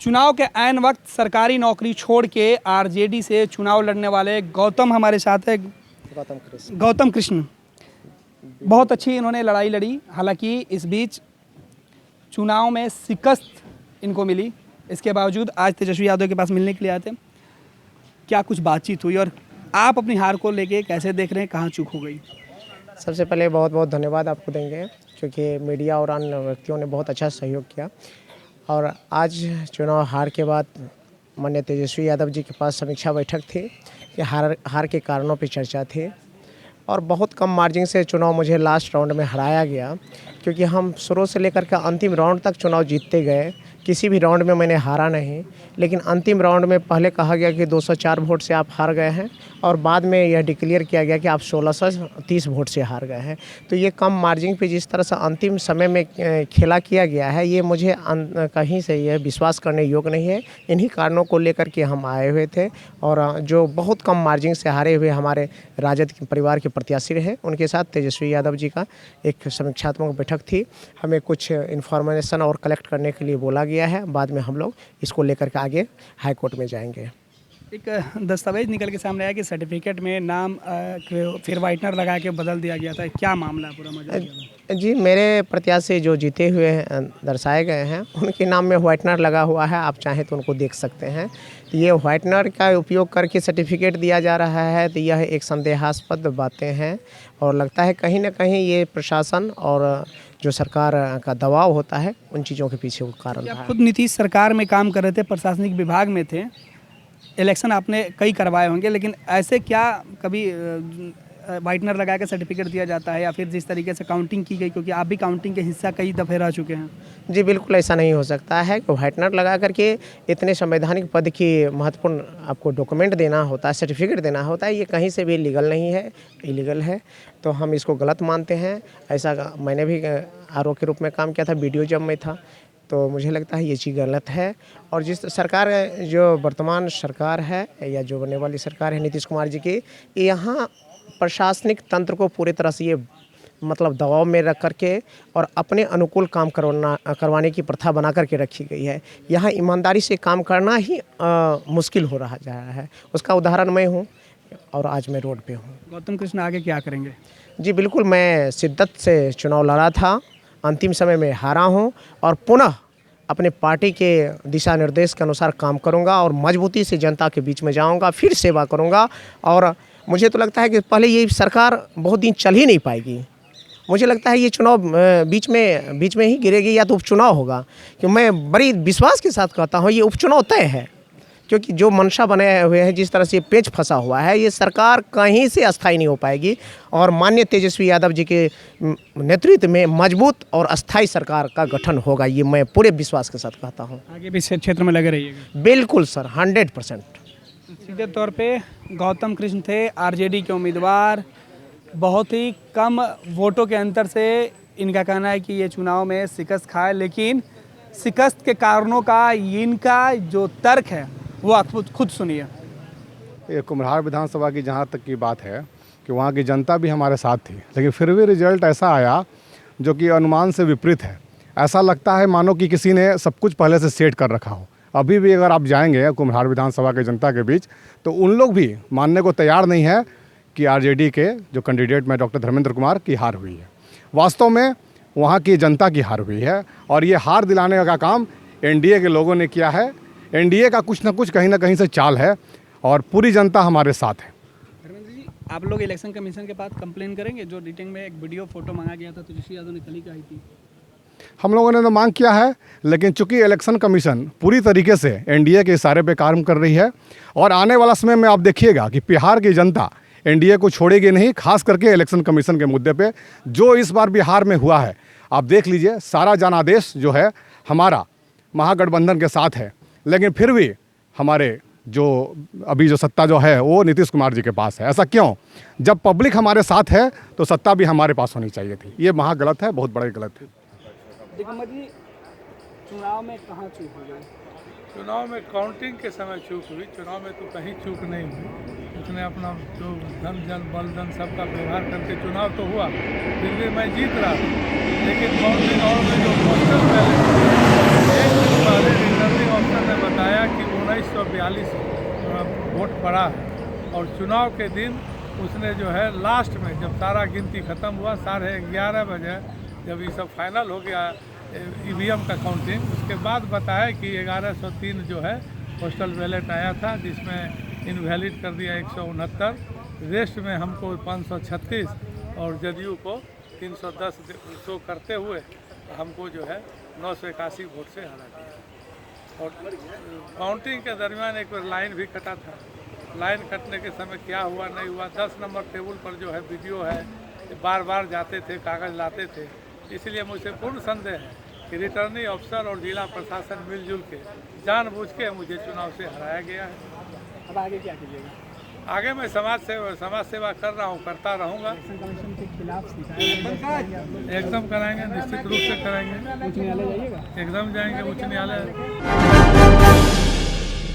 चुनाव के ऐन वक्त सरकारी नौकरी छोड़ के आरजेडी से चुनाव लड़ने वाले गौतम हमारे साथ है। गौतम कृष्ण बहुत अच्छी इन्होंने लड़ाई लड़ी। हालांकि इस बीच चुनाव में शिकस्त इनको मिली, इसके बावजूद आज तेजस्वी यादव के पास मिलने के लिए आए थे। क्या कुछ बातचीत हुई और आप अपनी हार को लेके कैसे देख रहे हैं, कहाँ चूक हो गई? सबसे पहले बहुत बहुत धन्यवाद आपको देंगे, क्योंकि मीडिया और अन्य व्यक्तियों ने बहुत अच्छा सहयोग किया। और आज चुनाव हार के बाद माननीय तेजस्वी यादव जी के पास समीक्षा बैठक थी कि हार के कारणों पर चर्चा थी और बहुत कम मार्जिन से चुनाव मुझे लास्ट राउंड में हराया गया, क्योंकि हम शुरू से लेकर के अंतिम राउंड तक चुनाव जीतते गए। किसी भी राउंड में मैंने हारा नहीं, लेकिन अंतिम राउंड में पहले कहा गया कि 204 वोट से आप हार गए हैं और बाद में यह डिक्लेयर किया गया कि आप 1630 वोट से हार गए हैं। तो ये कम मार्जिन पे जिस तरह से अंतिम समय में खेला किया गया है, ये मुझे कहीं से यह विश्वास करने योग्य नहीं है। इन्हीं कारणों को लेकर के हम आए हुए थे और जो बहुत कम मार्जिन से हारे हुए हमारे राजद परिवार के प्रत्याशी रहे, उनके साथ तेजस्वी यादव जी का एक समीक्षात्मक बैठक थी। हमें कुछ इन्फॉर्मेशन और कलेक्ट करने के लिए बोला गया है। बाद में हम लोग इसको लेकर के आगे हाई कोर्ट में जाएंगे। एक दस्तावेज निकल के सामने आया कि सर्टिफिकेट में नाम फिर वाइटनर लगा के बदल दिया गया था। क्या मामला है पूरा मजा? जी, मेरे प्रत्याशी जो जीते हुए दर्शाए गए हैं, उनके नाम में व्हाइटनर लगा हुआ है। आप चाहें तो उनको देख सकते हैं। ये व्हाइटनर का उपयोग करके सर्टिफिकेट दिया जा रहा है, तो यह एक संदेहास्पद बातें हैं और लगता है कहीं ना कहीं ये प्रशासन और जो सरकार का दबाव होता है, उन चीज़ों के पीछे वो कारण रहा है। खुद नीतीश सरकार में काम कर रहे थे, प्रशासनिक विभाग में थे, इलेक्शन आपने कई करवाए होंगे, लेकिन ऐसे क्या कभी वाइटनर लगा के सर्टिफिकेट दिया जाता है या फिर जिस तरीके से काउंटिंग की गई, क्योंकि आप भी काउंटिंग के हिस्सा कई दफ़े रह चुके हैं? जी बिल्कुल, ऐसा नहीं हो सकता है कि व्हाइटनर लगा करके इतने संवैधानिक पद की महत्वपूर्ण आपको डॉक्यूमेंट देना होता है, सर्टिफिकेट देना होता है। ये कहीं से भी लीगल नहीं है, इलीगल है। तो हम इसको गलत मानते हैं। ऐसा मैंने भी आरओ के रूप में काम किया था, बीडीओ जब मैं था, तो मुझे लगता है ये चीज़ गलत है। और जिस सरकार जो वर्तमान सरकार है या जो बनने वाली सरकार है नीतीश कुमार जी की, यहाँ प्रशासनिक तंत्र को पूरी तरह से ये मतलब दबाव में रख करके और अपने अनुकूल काम करवाने की प्रथा बना करके रखी गई है। यहाँ ईमानदारी से काम करना ही मुश्किल हो रहा जा रहा है। उसका उदाहरण मैं हूँ और आज मैं रोड पे हूँ। गौतम कृष्ण आगे क्या करेंगे? जी बिल्कुल, मैं शिद्दत से चुनाव लड़ा था, अंतिम समय में हारा हूँ और पुनः अपने पार्टी के दिशा निर्देश के अनुसार काम करूँगा और मजबूती से जनता के बीच में जाऊँगा, फिर सेवा करूँगा। और मुझे तो लगता है कि पहले ये सरकार बहुत दिन चल ही नहीं पाएगी। मुझे लगता है ये चुनाव बीच में ही गिरेगी या तो उपचुनाव होगा। कि मैं बड़ी विश्वास के साथ कहता हूँ ये उपचुनाव तय है, क्योंकि जो मंशा बने हुए हैं, जिस तरह से पेच फंसा हुआ है, ये सरकार कहीं से अस्थायी नहीं हो पाएगी। और माननीय तेजस्वी यादव जी के नेतृत्व में मजबूत और अस्थायी सरकार का गठन होगा, ये मैं पूरे विश्वास के साथ कहता हूँ। आगे भी इस क्षेत्र में लगे रहिएगा? बिल्कुल सर, 100%। सीधे तौर पे गौतम कृष्ण थे आरजेडी के उम्मीदवार। बहुत ही कम वोटों के अंतर से इनका कहना है कि ये चुनाव में शिकस्त खाए, लेकिन शिकस्त के कारणों का इनका जो तर्क है वो आप खुद सुनिए। ये कुम्हरार विधानसभा की जहाँ तक की बात है कि वहाँ की जनता भी हमारे साथ थी, लेकिन फिर भी रिजल्ट ऐसा आया जो कि अनुमान से विपरीत है। ऐसा लगता है मानो कि किसी ने सब कुछ पहले से सेट कर रखा हो। अभी भी अगर आप जाएंगे कुम्हरार विधानसभा के जनता के बीच, तो उन लोग भी मानने को तैयार नहीं है कि आरजेडी के जो कैंडिडेट में डॉक्टर धर्मेंद्र कुमार की हार हुई है। वास्तव में वहाँ की जनता की हार हुई है और ये हार दिलाने का काम एनडीए के लोगों ने किया है। एनडीए का कुछ ना कुछ कहीं ना कहीं से चाल है और पूरी जनता हमारे साथ है। धर्मेंद्र जी, आप लोग इलेक्शन कमीशन के पास कंप्लेन करेंगे? जो रीडिंग में एक वीडियो फोटो मांगा गया था, तेजस्वी यादव ने कल ही कही थी। हम लोगों ने तो मांग किया है, लेकिन चूंकि इलेक्शन कमीशन पूरी तरीके से एनडीए के इशारे पे काम कर रही है और आने वाला समय में आप देखिएगा कि बिहार की जनता एनडीए को छोड़ेगी नहीं, खास करके इलेक्शन कमीशन के मुद्दे पे। जो इस बार बिहार में हुआ है, आप देख लीजिए, सारा जनादेश जो है हमारा महागठबंधन के साथ है, लेकिन फिर भी हमारे जो अभी जो सत्ता जो है वो नीतीश कुमार जी के पास है। ऐसा क्यों? जब पब्लिक हमारे साथ है तो सत्ता भी हमारे पास होनी चाहिए थी। ये महा गलत है, बहुत बड़ा गलत है। दिगंबर जी, चुनाव में कहाँ चूक हो गई? चुनाव में काउंटिंग के समय चूक हुई। चुनाव में तो कहीं चूक नहीं हुई। उसने अपना जो धन जन बल धन सबका व्यवहार करके चुनाव तो हुआ, दिल्ली में जीत रहा था, लेकिन काउंटिंग और में जो पोस्टल बैलेट एक दिन पहले रिटर्निंग ऑफिसर ने 2242 वोट पड़ा है। और चुनाव के दिन उसने जो है लास्ट में जब सारा गिनती ख़त्म हुआ 11:30 बजे जब ये सब फाइनल हो गया ईवीएम का काउंटिंग, उसके बाद बताया कि 1103 जो है पोस्टल बैलेट आया था, जिसमें इनवैलिड कर दिया 169, रेस्ट में हमको 536 और जदयू को 310 शो करते हुए हमको जो है 981 वोट से हरा दिया। और काउंटिंग के दरमियान एक बार लाइन भी कटा था। लाइन कटने के समय क्या हुआ नहीं हुआ, 10 नंबर टेबल पर जो है वीडियो है, बार बार जाते थे, कागज़ लाते थे। इसलिए मुझे पूर्ण संदेह है कि रिटर्निंग अफसर और जिला प्रशासन मिलजुल के जानबूझ के मुझे चुनाव से हराया गया है। अब आगे क्या कीजिएगा? आगे मैं समाज सेवा कर रहा हूँ, करता रहूँगा। कमीशन के खिलाफ शिकायत एकदम कराएंगे, निश्चित रूप से कराएंगे। उच्च न्यायालय जाइएगा? एकदम जाएंगे उच्च न्यायालय।